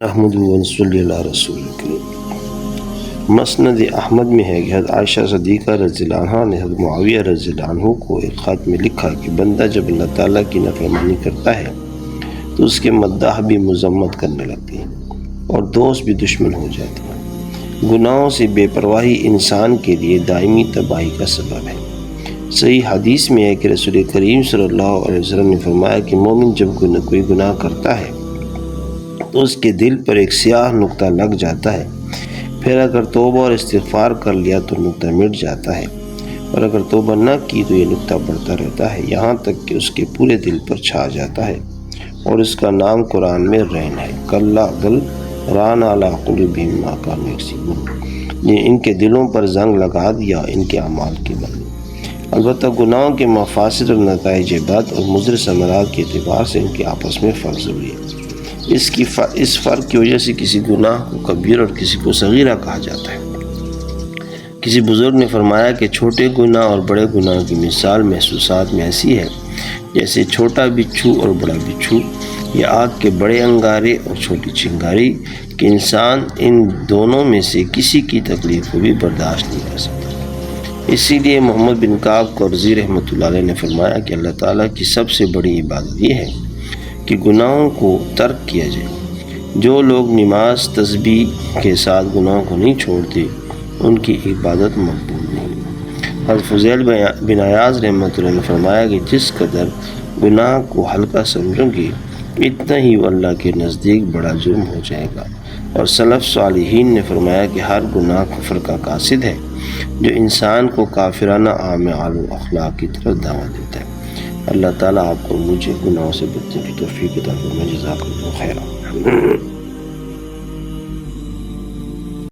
احمد صلی اللہ رسول کریم۔ مسند احمد میں ہے کہ حضرت عائشہ صدیقہ رضی اللہ عنہ نے حضرت معاویہ رضی اللہ عنہ کو ایک خط میں لکھا کہ بندہ جب اللہ تعالیٰ کی نافرمانی کرتا ہے تو اس کے مداح بھی مذمت کرنے لگتے ہیں اور دوست بھی دشمن ہو جاتے ہیں۔ گناہوں سے بے پرواہی انسان کے لیے دائمی تباہی کا سبب ہے۔ صحیح حدیث میں ہے کہ رسول کریم صلی اللہ علیہ وسلم نے فرمایا کہ مومن جب کوئی گناہ کرتا ہے تو اس کے دل پر ایک سیاہ نقطہ لگ جاتا ہے، پھر اگر توبہ اور استغفار کر لیا تو نقطہ مٹ جاتا ہے، اور اگر توبہ نہ کی تو یہ نقطہ بڑھتا رہتا ہے یہاں تک کہ اس کے پورے دل پر چھا جاتا ہے، اور اس کا نام قرآن میں رین ہے۔ کلا بل ران علی قلوبہم ما کانوا یکسبون، ان کے دلوں پر زنگ لگا دیا ان کے اعمال کے بدلے۔ البتہ گناہوں کے مفاسد اور نتائج بعد اور مضر ثمرات کے اعتبار سے ان کے آپس میں فرق ضروری ہے۔ اس فرق کی وجہ سے کسی گناہ کو کبیر اور کسی کو صغیرہ کہا جاتا ہے۔ کسی بزرگ نے فرمایا کہ چھوٹے گناہ اور بڑے گناہ کی مثال محسوسات میں ایسی ہے جیسے چھوٹا بچھو اور بڑا بچھو، یا آگ کے بڑے انگارے اور چھوٹی چنگاری، کہ انسان ان دونوں میں سے کسی کی تکلیف کو بھی برداشت نہیں کر سکتا۔ اسی لیے محمد بن کعب قرظی رحمۃ اللہ علیہ نے فرمایا کہ اللہ تعالیٰ کی سب سے بڑی عبادت یہ ہے کہ گناہوں کو ترک کیا جائے۔ جو لوگ نماز تسبیح کے ساتھ گناہوں کو نہیں چھوڑتے ان کی عبادت مقبول نہیں۔ حضرت فضیل بن عیاض رحمۃ اللہ نے فرمایا کہ جس قدر گناہ کو ہلکا سمجھو گے اتنا ہی وہ اللہ کے نزدیک بڑا جرم ہو جائے گا۔ اور سلف صالحین نے فرمایا کہ ہر گناہ کفر کا قاصد ہے جو انسان کو کافرانہ اعمال و اخلاق کی طرف دعوت دیتا ہے۔ اللہ تعالیٰ آپ کو مجھے گناہوں سے بچنے کی توفیق عطا فرمائے۔ جزاک اللہ خیرا۔